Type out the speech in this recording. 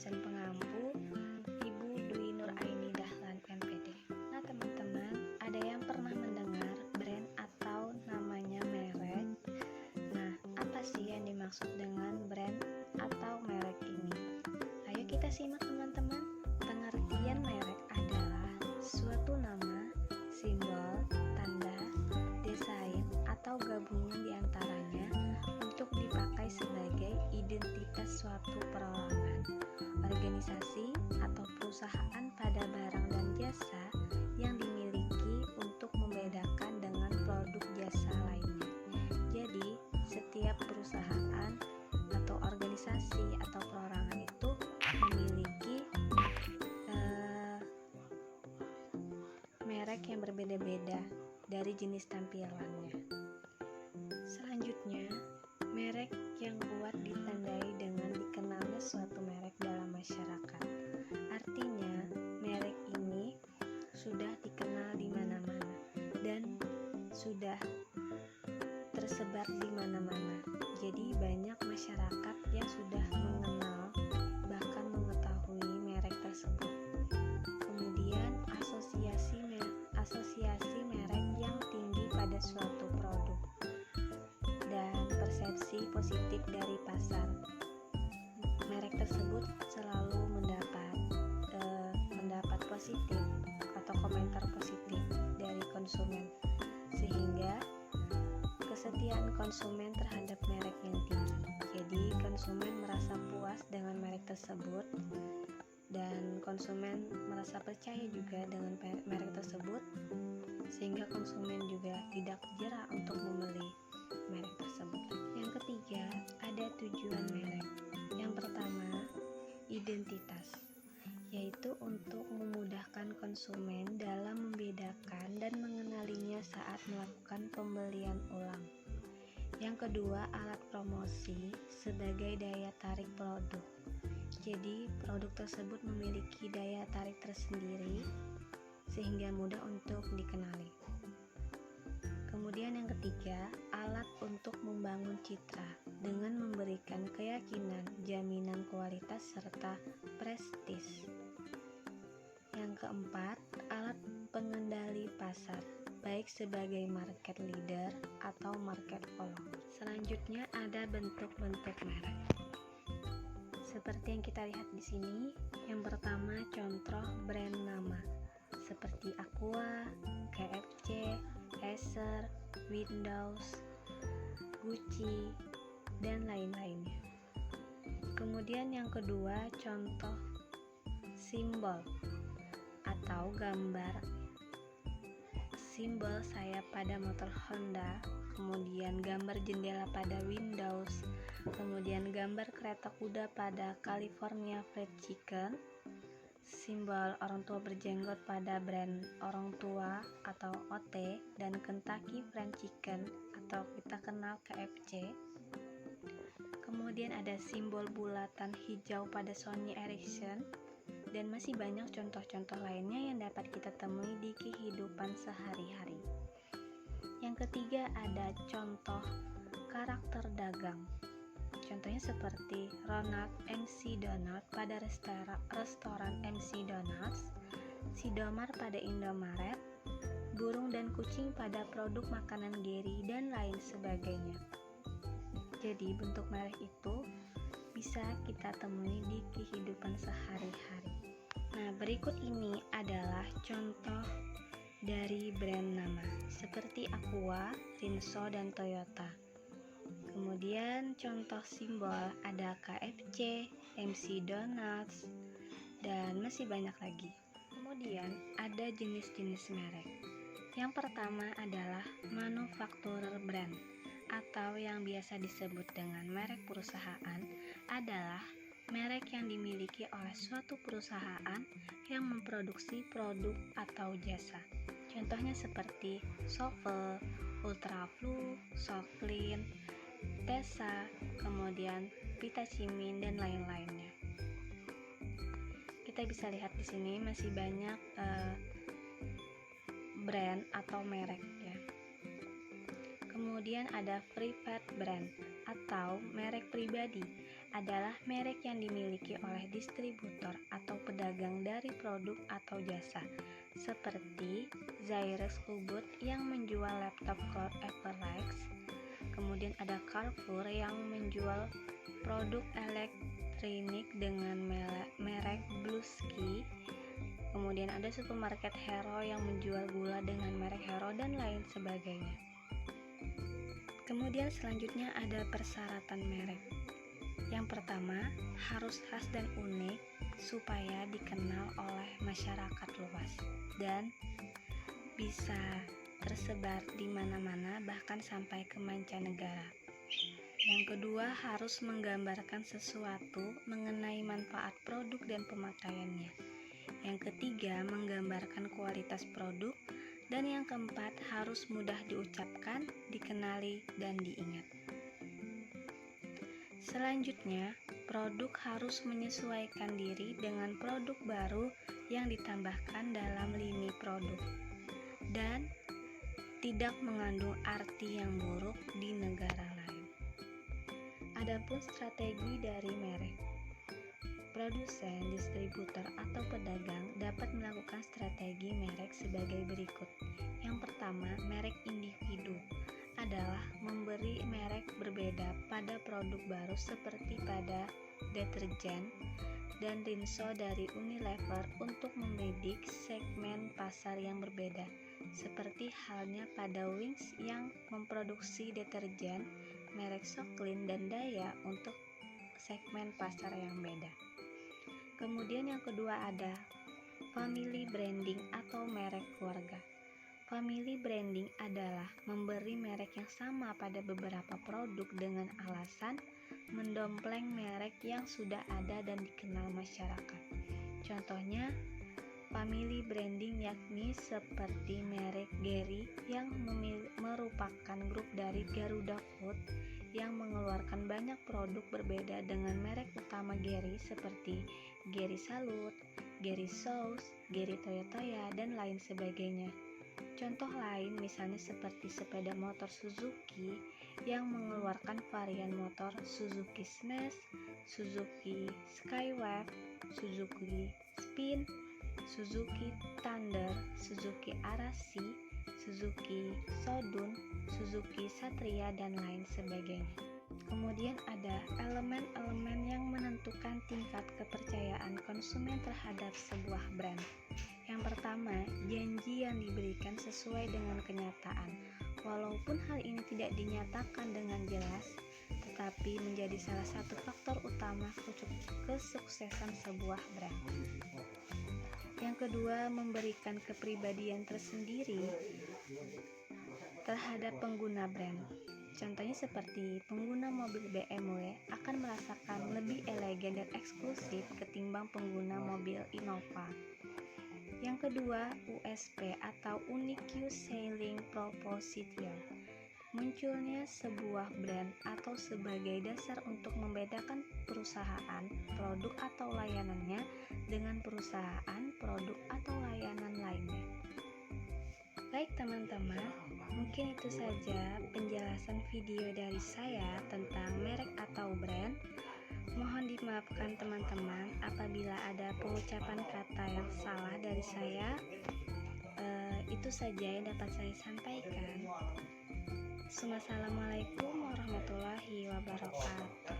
dosen pengampu Ibu Dwi Nuraini Dahlan MPD. Nah teman-teman, ada yang pernah mendengar brand atau namanya merek? Nah, apa sih yang dimaksud dengan brand atau merek ini? Ayo kita simak teman-teman. Pengertian merek adalah suatu nama, simbol, tanda, desain, atau gabungan diantaranya untuk dipakai sebagai identitas suatu perorangan, organisasi, atau perusahaan pada barang dan jasa yang dimiliki untuk membedakan dengan produk jasa lainnya. Jadi, setiap perusahaan atau organisasi atau perorangan itu memiliki merek yang berbeda-beda dari jenis tampilannya. Selanjutnya, merek yang kuat ditandai dengan dikenalnya suatu merek dalam masyarakat. Artinya, merek ini sudah dikenal di mana-mana dan sudah tersebar di mana-mana. Jadi banyak masyarakat yang sudah mengenal bahkan mengetahui merek tersebut. Kemudian asosiasi merek yang tinggi pada suatu produk dan persepsi positif dari pasar. Merek tersebut selalu mendapat positif atau komentar positif dari konsumen, sehingga kesetiaan konsumen terhadap merek yang tinggi. Jadi konsumen merasa puas dengan merek tersebut dan konsumen merasa percaya juga dengan merek tersebut, sehingga konsumen juga tidak jera untuk membeli merek tersebut. Yang ketiga, ada tujuan merek. Yang pertama, identitas, yaitu untuk memudahkan konsumen dalam membedakan dan mengenalinya saat melakukan pembelian ulang. Yang kedua, alat promosi sebagai daya tarik produk. Jadi, produk tersebut memiliki daya tarik tersendiri sehingga mudah untuk dikenali. Kemudian yang ketiga, alat untuk membangun citra dengan memberikan keyakinan, jaminan kualitas serta prestis. Yang keempat, alat pengendali pasar, baik sebagai market leader atau market follower. Selanjutnya ada bentuk-bentuk merek. Seperti yang kita lihat di sini, yang pertama contoh brand nama seperti Aqua, KFC, Acer, Windows, Gucci, dan lain-lainnya. Kemudian yang kedua contoh simbol atau gambar. Simbol sayap pada motor Honda, kemudian gambar jendela pada Windows, kemudian gambar kereta kuda pada California Fried Chicken, simbol orang tua berjenggot pada brand orang tua atau OT, dan Kentucky Fried Chicken atau kita kenal KFC. Kemudian ada simbol bulatan hijau pada Sony Ericsson, dan masih banyak contoh-contoh lainnya yang dapat kita temui di kehidupan sehari-hari. Yang ketiga ada contoh karakter dagang. Contohnya seperti Ronald MC Donald pada restoran MC Donald's, Sidomar pada Indomaret, burung dan kucing pada produk makanan Gary, dan lain sebagainya. Jadi bentuk merek itu bisa kita temui di kehidupan sehari-hari. Nah, berikut ini adalah contoh dari brand nama seperti Aqua, Rinso, dan Toyota. Kemudian contoh simbol ada KFC, MC Donald's, dan masih banyak lagi. Kemudian ada jenis-jenis merek. Yang pertama adalah manufakturer brand atau yang biasa disebut dengan merek perusahaan adalah merek yang dimiliki oleh suatu perusahaan yang memproduksi produk atau jasa. Contohnya seperti Sovel, Ultraflu, Softlin, Tesa, kemudian Vitacimin, dan lain-lainnya. Kita bisa lihat di sini masih banyak brand atau merek ya. Kemudian ada private brand atau merek pribadi adalah merek yang dimiliki oleh distributor atau pedagang dari produk atau jasa, seperti Xirox Ubud yang menjual laptop Cloud Everlex. Kemudian ada Carrefour yang menjual produk elektronik dengan merek Bluesky. Kemudian ada supermarket Hero yang menjual gula dengan merek Hero dan lain sebagainya. Kemudian selanjutnya ada persyaratan merek. Yang pertama, harus khas dan unik supaya dikenal oleh masyarakat luas dan bisa tersebar di mana-mana bahkan sampai ke mancanegara. Yang kedua, harus menggambarkan sesuatu mengenai manfaat produk dan pemakaiannya. Yang ketiga, menggambarkan kualitas produk. Dan yang keempat, harus mudah diucapkan, dikenali, dan diingat. Selanjutnya, produk harus menyesuaikan diri dengan produk baru yang ditambahkan dalam lini produk dan tidak mengandung arti yang buruk di negara lain. Adapun strategi dari merek. Produsen, distributor, atau pedagang dapat melakukan strategi merek sebagai berikut. Yang pertama, merek individu adalah memberi merek berbeda pada produk baru seperti pada deterjen dan rinso dari Unilever untuk membidik segmen pasar yang berbeda, seperti halnya pada Wings yang memproduksi deterjen merek Soclean dan Daya untuk segmen pasar yang beda. Kemudian yang kedua ada family branding atau merek keluarga. Family branding adalah memberi merek yang sama pada beberapa produk dengan alasan mendompleng merek yang sudah ada dan dikenal masyarakat. Contohnya, family branding yakni seperti merek Gary yang merupakan grup dari Garuda Food yang mengeluarkan banyak produk berbeda dengan merek utama Gary seperti Gary Salute, Gary Sauce, Gary Toyotoya, dan lain sebagainya. Contoh lain misalnya seperti sepeda motor Suzuki yang mengeluarkan varian motor Suzuki Smash, Suzuki Skywave, Suzuki Spin, Suzuki Thunder, Suzuki Arashi, Suzuki Sodun, Suzuki Satria, dan lain sebagainya. Kemudian ada elemen-elemen yang menentukan tingkat kepercayaan konsumen terhadap sebuah brand. Yang pertama, janji yang diberikan sesuai dengan kenyataan. Walaupun hal ini tidak dinyatakan dengan jelas, tetapi menjadi salah satu faktor utama kesuksesan sebuah brand. Yang kedua, memberikan kepribadian tersendiri terhadap pengguna brand. Contohnya seperti pengguna mobil BMW akan merasakan lebih elegan dan eksklusif ketimbang pengguna mobil Innova. Yang kedua, USP atau Unique Selling Proposition. Munculnya sebuah brand atau sebagai dasar untuk membedakan perusahaan, produk atau layanannya dengan perusahaan, produk atau layanan lainnya. Baik teman-teman, mungkin itu saja penjelasan video dari saya tentang merek atau brand. Mohon dimaafkan teman-teman apabila ada pengucapan kata yang salah dari saya. Itu saja yang dapat saya sampaikan. Assalamualaikum warahmatullahi wabarakatuh.